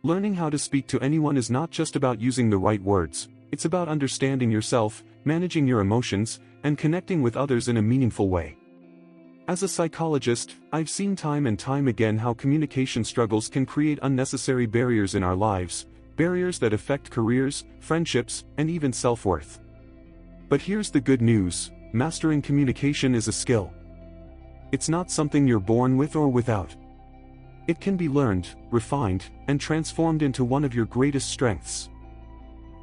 Learning how to speak to anyone is not just about using the right words, it's about understanding yourself, managing your emotions, and connecting with others in a meaningful way. As a psychologist, I've seen time and time again how communication struggles can create unnecessary barriers in our lives, barriers that affect careers, friendships, and even self-worth. But here's the good news: mastering communication is a skill. It's not something you're born with or without. It can be learned, refined, and transformed into one of your greatest strengths.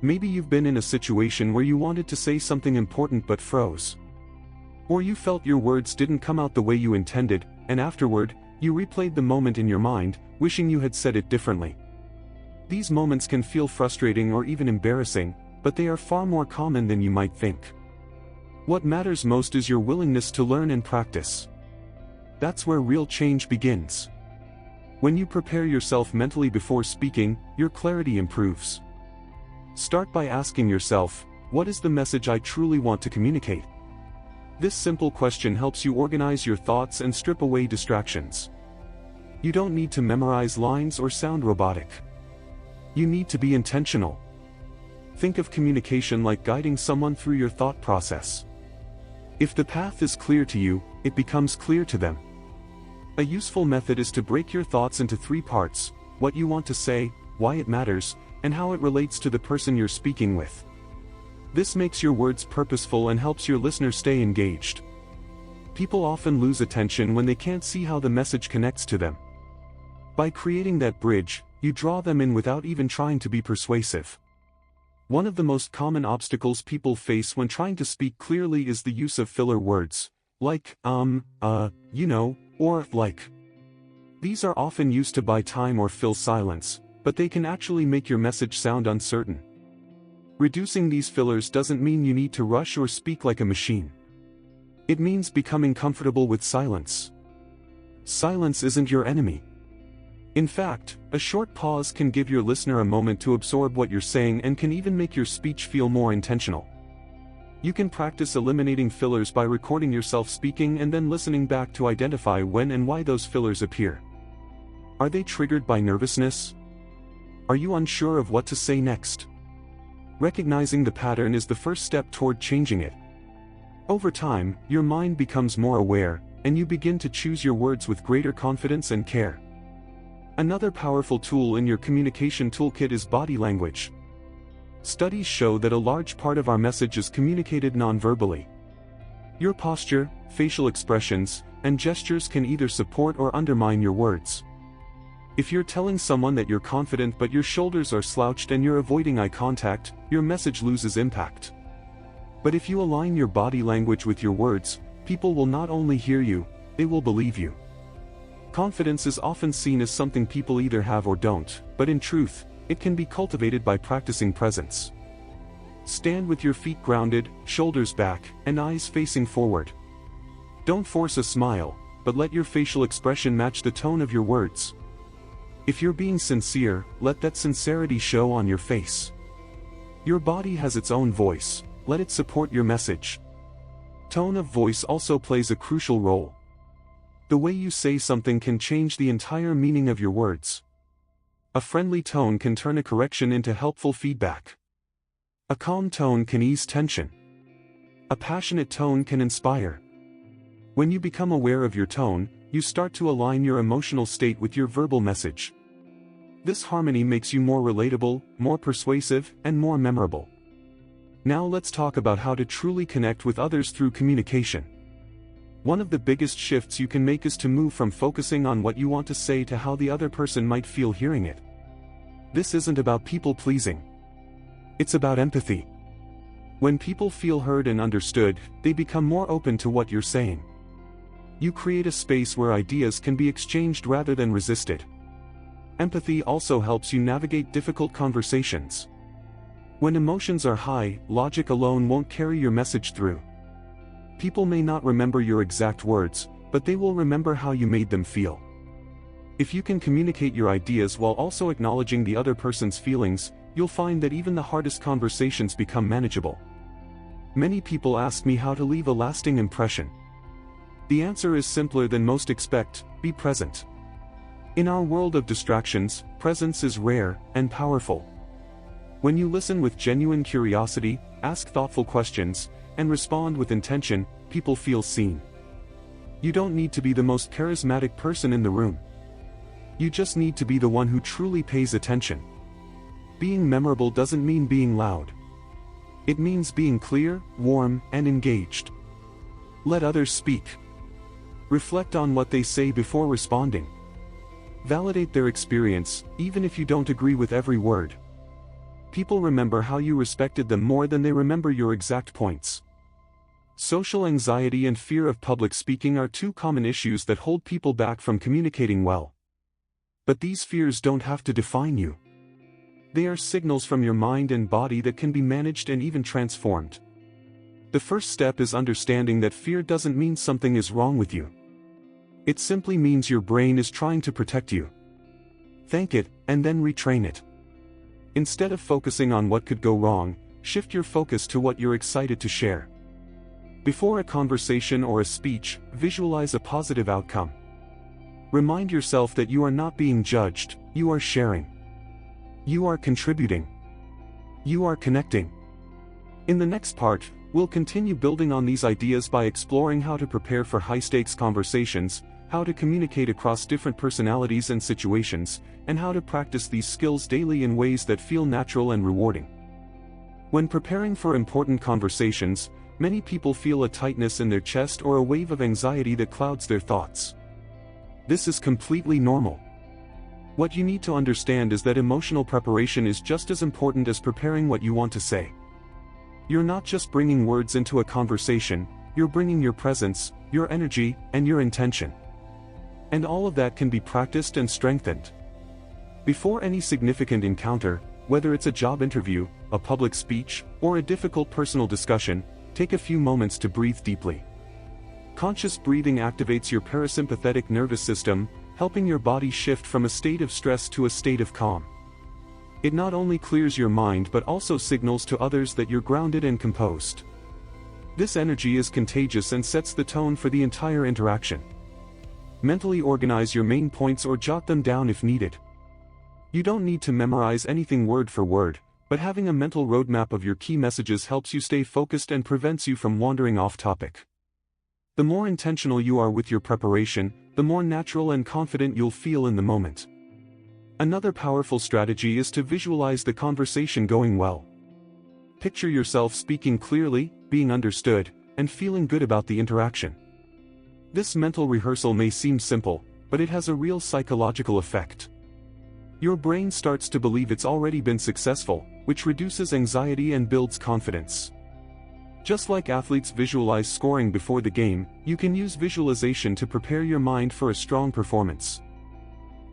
Maybe you've been in a situation where you wanted to say something important but froze. Or you felt your words didn't come out the way you intended, and afterward, you replayed the moment in your mind, wishing you had said it differently. These moments can feel frustrating or even embarrassing, but they are far more common than you might think. What matters most is your willingness to learn and practice. That's where real change begins. When you prepare yourself mentally before speaking, your clarity improves. Start by asking yourself, what is the message I truly want to communicate? This simple question helps you organize your thoughts and strip away distractions. You don't need to memorize lines or sound robotic. You need to be intentional. Think of communication like guiding someone through your thought process. If the path is clear to you, it becomes clear to them. A useful method is to break your thoughts into 3 parts: what you want to say, why it matters, and how it relates to the person you're speaking with. This makes your words purposeful and helps your listener stay engaged. People often lose attention when they can't see how the message connects to them. By creating that bridge, you draw them in without even trying to be persuasive. One of the most common obstacles people face when trying to speak clearly is the use of filler words, like, or like. These are often used to buy time or fill silence, but they can actually make your message sound uncertain. Reducing these fillers doesn't mean you need to rush or speak like a machine. It means becoming comfortable with silence. Silence isn't your enemy. In fact, a short pause can give your listener a moment to absorb what you're saying and can even make your speech feel more intentional. You can practice eliminating fillers by recording yourself speaking and then listening back to identify when and why those fillers appear. Are they triggered by nervousness? Are you unsure of what to say next? Recognizing the pattern is the first step toward changing it. Over time, your mind becomes more aware, and you begin to choose your words with greater confidence and care. Another powerful tool in your communication toolkit is body language. Studies show that a large part of our message is communicated non-verbally. Your posture, facial expressions, and gestures can either support or undermine your words. If you're telling someone that you're confident but your shoulders are slouched and you're avoiding eye contact, your message loses impact. But if you align your body language with your words, people will not only hear you, they will believe you. Confidence is often seen as something people either have or don't, but in truth, it can be cultivated by practicing presence. Stand with your feet grounded, shoulders back, and eyes facing forward. Don't force a smile, but let your facial expression match the tone of your words. If you're being sincere, let that sincerity show on your face. Your body has its own voice, let it support your message. Tone of voice also plays a crucial role. The way you say something can change the entire meaning of your words. A friendly tone can turn a correction into helpful feedback. A calm tone can ease tension. A passionate tone can inspire. When you become aware of your tone, you start to align your emotional state with your verbal message. This harmony makes you more relatable, more persuasive, and more memorable. Now let's talk about how to truly connect with others through communication. One of the biggest shifts you can make is to move from focusing on what you want to say to how the other person might feel hearing it. This isn't about people-pleasing. It's about empathy. When people feel heard and understood, they become more open to what you're saying. You create a space where ideas can be exchanged rather than resisted. Empathy also helps you navigate difficult conversations. When emotions are high, logic alone won't carry your message through. People may not remember your exact words, but they will remember how you made them feel. If you can communicate your ideas while also acknowledging the other person's feelings, you'll find that even the hardest conversations become manageable. Many people ask me how to leave a lasting impression. The answer is simpler than most expect: be present. In our world of distractions, presence is rare and powerful. When you listen with genuine curiosity, ask thoughtful questions, and respond with intention, people feel seen. You don't need to be the most charismatic person in the room. You just need to be the one who truly pays attention. Being memorable doesn't mean being loud. It means being clear, warm, and engaged. Let others speak. Reflect on what they say before responding. Validate their experience, even if you don't agree with every word. People remember how you respected them more than they remember your exact points. Social anxiety and fear of public speaking are two common issues that hold people back from communicating well. But these fears don't have to define you. They are signals from your mind and body that can be managed and even transformed. The first step is understanding that fear doesn't mean something is wrong with you. It simply means your brain is trying to protect you. Thank it, and then retrain it. Instead of focusing on what could go wrong, shift your focus to what you're excited to share. Before a conversation or a speech, visualize a positive outcome. Remind yourself that you are not being judged, you are sharing. You are contributing. You are connecting. In the next part, we'll continue building on these ideas by exploring how to prepare for high-stakes conversations, how to communicate across different personalities and situations, and how to practice these skills daily in ways that feel natural and rewarding. When preparing for important conversations, many people feel a tightness in their chest or a wave of anxiety that clouds their thoughts. This is completely normal. What you need to understand is that emotional preparation is just as important as preparing what you want to say. You're not just bringing words into a conversation, you're bringing your presence, your energy, and your intention. And all of that can be practiced and strengthened. Before any significant encounter, whether it's a job interview, a public speech, or a difficult personal discussion, take a few moments to breathe deeply. Conscious breathing activates your parasympathetic nervous system, helping your body shift from a state of stress to a state of calm. It not only clears your mind but also signals to others that you're grounded and composed. This energy is contagious and sets the tone for the entire interaction. Mentally organize your main points or jot them down if needed. You don't need to memorize anything word for word, but having a mental roadmap of your key messages helps you stay focused and prevents you from wandering off topic. The more intentional you are with your preparation, the more natural and confident you'll feel in the moment. Another powerful strategy is to visualize the conversation going well. Picture yourself speaking clearly, being understood, and feeling good about the interaction. This mental rehearsal may seem simple, but it has a real psychological effect. Your brain starts to believe it's already been successful, which reduces anxiety and builds confidence. Just like athletes visualize scoring before the game, you can use visualization to prepare your mind for a strong performance.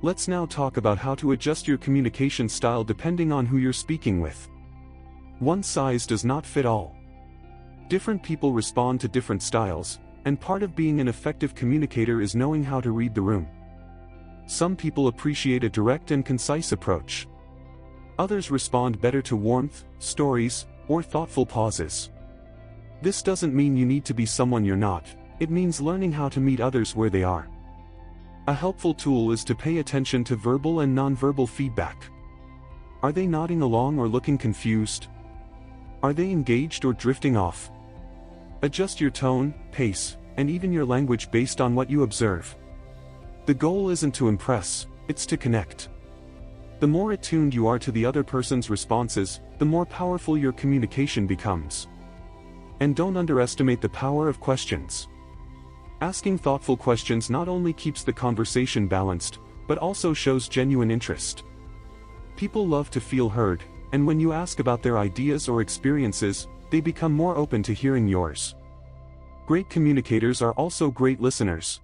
Let's now talk about how to adjust your communication style depending on who you're speaking with. One size does not fit all. Different people respond to different styles, and part of being an effective communicator is knowing how to read the room. Some people appreciate a direct and concise approach. Others respond better to warmth, stories, or thoughtful pauses. This doesn't mean you need to be someone you're not, it means learning how to meet others where they are. A helpful tool is to pay attention to verbal and nonverbal feedback. Are they nodding along or looking confused? Are they engaged or drifting off? Adjust your tone, pace, and even your language based on what you observe. The goal isn't to impress, it's to connect. The more attuned you are to the other person's responses, the more powerful your communication becomes. And don't underestimate the power of questions. Asking thoughtful questions not only keeps the conversation balanced, but also shows genuine interest. People love to feel heard, and when you ask about their ideas or experiences, they become more open to hearing yours. Great communicators are also great listeners.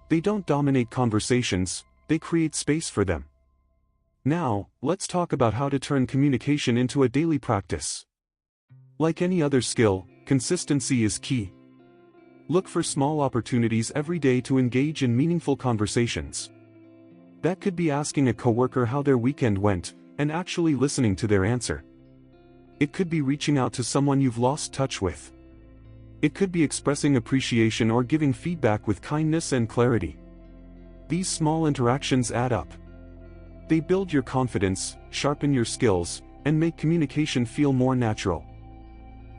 They don't dominate conversations, they create space for them. Now, let's talk about how to turn communication into a daily practice. Like any other skill, consistency is key. Look for small opportunities every day to engage in meaningful conversations. That could be asking a coworker how their weekend went, and actually listening to their answer. It could be reaching out to someone you've lost touch with. It could be expressing appreciation or giving feedback with kindness and clarity. These small interactions add up. They build your confidence, sharpen your skills, and make communication feel more natural.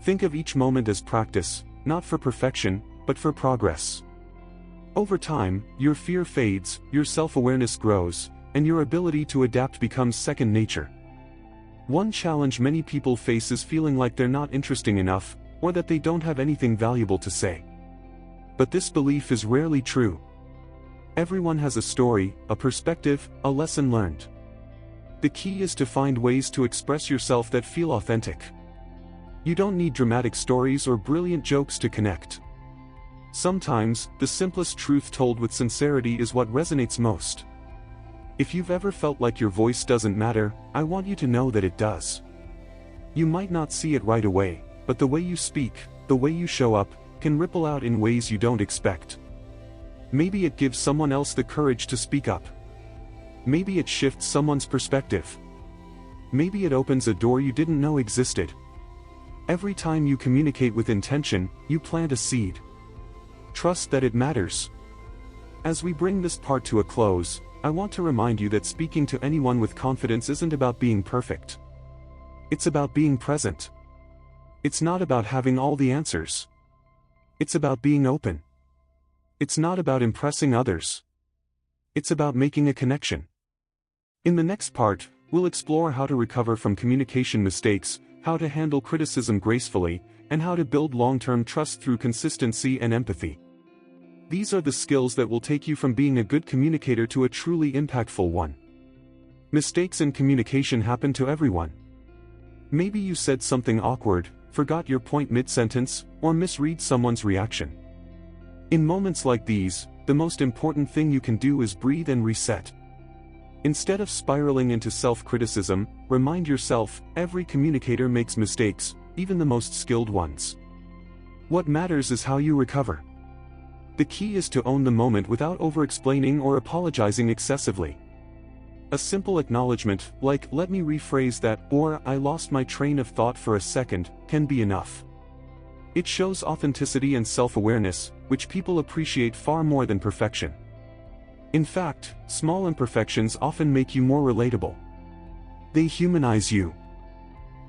Think of each moment as practice, not for perfection, but for progress. Over time, your fear fades, your self-awareness grows, and your ability to adapt becomes second nature. One challenge many people face is feeling like they're not interesting enough, or that they don't have anything valuable to say. But this belief is rarely true. Everyone has a story, a perspective, a lesson learned. The key is to find ways to express yourself that feel authentic. You don't need dramatic stories or brilliant jokes to connect. Sometimes, the simplest truth told with sincerity is what resonates most. If you've ever felt like your voice doesn't matter, I want you to know that it does. You might not see it right away, but the way you speak, the way you show up, can ripple out in ways you don't expect. Maybe it gives someone else the courage to speak up. Maybe it shifts someone's perspective. Maybe it opens a door you didn't know existed. Every time you communicate with intention, you plant a seed. Trust that it matters. As we bring this part to a close, I want to remind you that speaking to anyone with confidence isn't about being perfect. It's about being present. It's not about having all the answers. It's about being open. It's not about impressing others. It's about making a connection. In the next part, we'll explore how to recover from communication mistakes, how to handle criticism gracefully, and how to build long-term trust through consistency and empathy. These are the skills that will take you from being a good communicator to a truly impactful one. Mistakes in communication happen to everyone. Maybe you said something awkward, forgot your point mid-sentence, or misread someone's reaction. In moments like these, the most important thing you can do is breathe and reset. Instead of spiraling into self-criticism, remind yourself, every communicator makes mistakes, even the most skilled ones. What matters is how you recover. The key is to own the moment without over-explaining or apologizing excessively. A simple acknowledgement, like "let me rephrase that" or "I lost my train of thought for a second," can be enough. It shows authenticity and self-awareness, which people appreciate far more than perfection. In fact, small imperfections often make you more relatable. They humanize you.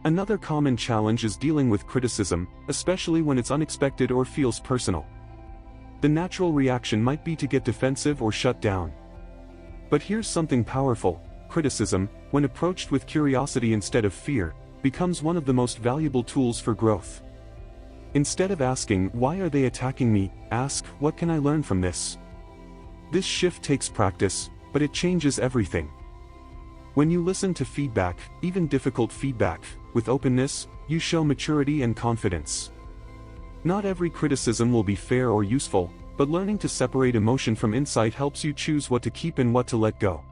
Another common challenge is dealing with criticism, especially when it's unexpected or feels personal. The natural reaction might be to get defensive or shut down. But here's something powerful: criticism, when approached with curiosity instead of fear, becomes one of the most valuable tools for growth. Instead of asking, "Why are they attacking me?" ask, "What can I learn from this?" This shift takes practice, but it changes everything. When you listen to feedback, even difficult feedback, with openness, you show maturity and confidence. Not every criticism will be fair or useful, but learning to separate emotion from insight helps you choose what to keep and what to let go.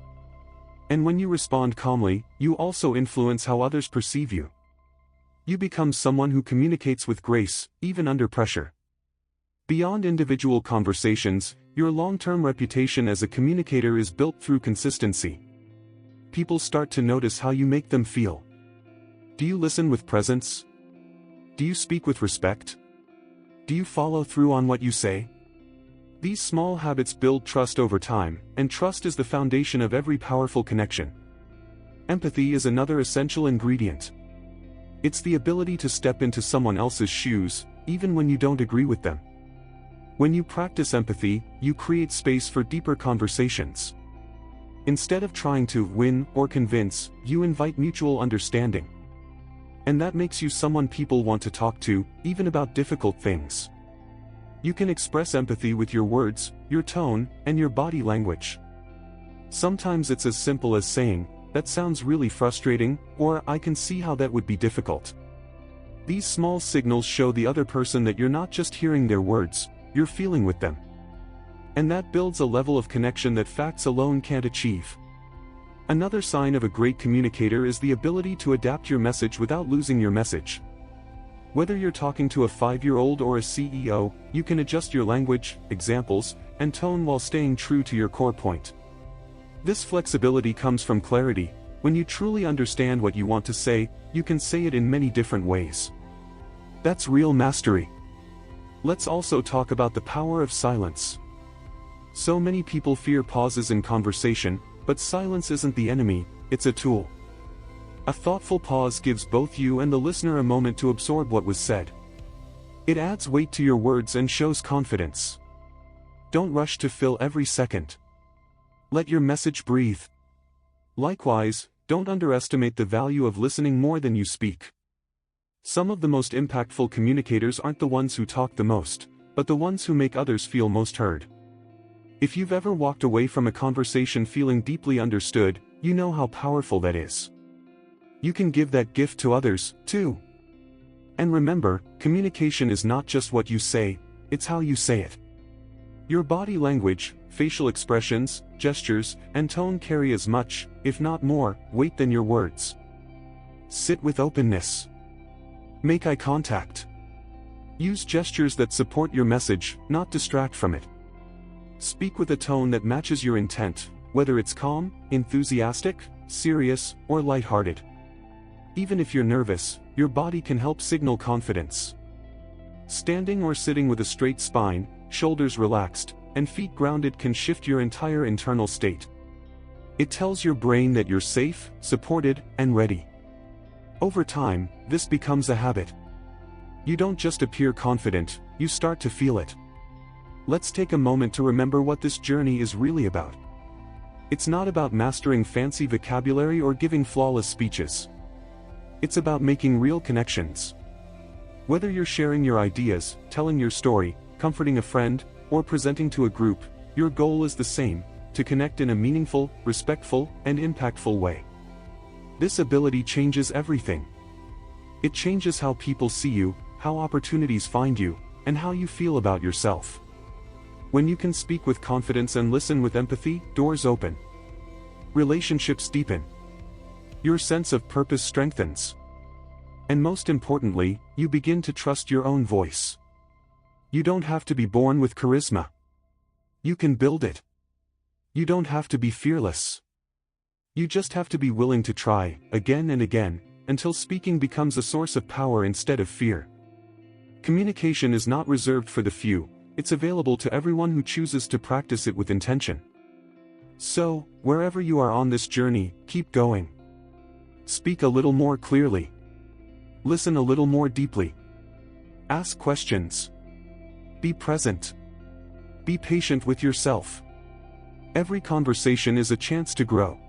And when you respond calmly, you also influence how others perceive you. You become someone who communicates with grace, even under pressure. Beyond individual conversations, your long-term reputation as a communicator is built through consistency. People start to notice how you make them feel. Do you listen with presence? Do you speak with respect? Do you follow through on what you say? These small habits build trust over time, and trust is the foundation of every powerful connection. Empathy is another essential ingredient. It's the ability to step into someone else's shoes, even when you don't agree with them. When you practice empathy, you create space for deeper conversations. Instead of trying to win or convince, you invite mutual understanding. And that makes you someone people want to talk to, even about difficult things. You can express empathy with your words, your tone, and your body language. Sometimes it's as simple as saying, "That sounds really frustrating," or "I can see how that would be difficult." These small signals show the other person that you're not just hearing their words, you're feeling with them. And that builds a level of connection that facts alone can't achieve. Another sign of a great communicator is the ability to adapt your message without losing your message. Whether you're talking to a 5-year-old or a CEO, you can adjust your language, examples, and tone while staying true to your core point. This flexibility comes from clarity. When you truly understand what you want to say, you can say it in many different ways. That's real mastery. Let's also talk about the power of silence. So many people fear pauses in conversation, but silence isn't the enemy, it's a tool. A thoughtful pause gives both you and the listener a moment to absorb what was said. It adds weight to your words and shows confidence. Don't rush to fill every second. Let your message breathe. Likewise, don't underestimate the value of listening more than you speak. Some of the most impactful communicators aren't the ones who talk the most, but the ones who make others feel most heard. If you've ever walked away from a conversation feeling deeply understood, you know how powerful that is. You can give that gift to others, too. And remember, communication is not just what you say, it's how you say it. Your body language, facial expressions, gestures, and tone carry as much, if not more, weight than your words. Sit with openness. Make eye contact. Use gestures that support your message, not distract from it. Speak with a tone that matches your intent, whether it's calm, enthusiastic, serious, or lighthearted. Even if you're nervous, your body can help signal confidence. Standing or sitting with a straight spine, shoulders relaxed, and feet grounded can shift your entire internal state. It tells your brain that you're safe, supported, and ready. Over time, this becomes a habit. You don't just appear confident, you start to feel it. Let's take a moment to remember what this journey is really about. It's not about mastering fancy vocabulary or giving flawless speeches. It's about making real connections. Whether you're sharing your ideas, telling your story, comforting a friend, or presenting to a group, your goal is the same: to connect in a meaningful, respectful, and impactful way. This ability changes everything. It changes how people see you, how opportunities find you, and how you feel about yourself. When you can speak with confidence and listen with empathy, doors open. Relationships deepen. Your sense of purpose strengthens. And most importantly, you begin to trust your own voice. You don't have to be born with charisma. You can build it. You don't have to be fearless. You just have to be willing to try, again and again, until speaking becomes a source of power instead of fear. Communication is not reserved for the few, it's available to everyone who chooses to practice it with intention. So, wherever you are on this journey, keep going. Speak a little more clearly. Listen a little more deeply. Ask questions. Be present. Be patient with yourself. Every conversation is a chance to grow.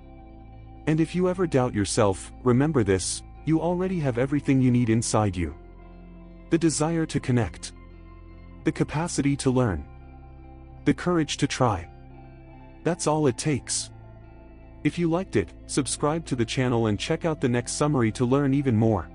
And if you ever doubt yourself, remember this: you already have everything you need inside you. The desire to connect. The capacity to learn. The courage to try. That's all it takes. If you liked it, subscribe to the channel and check out the next summary to learn even more.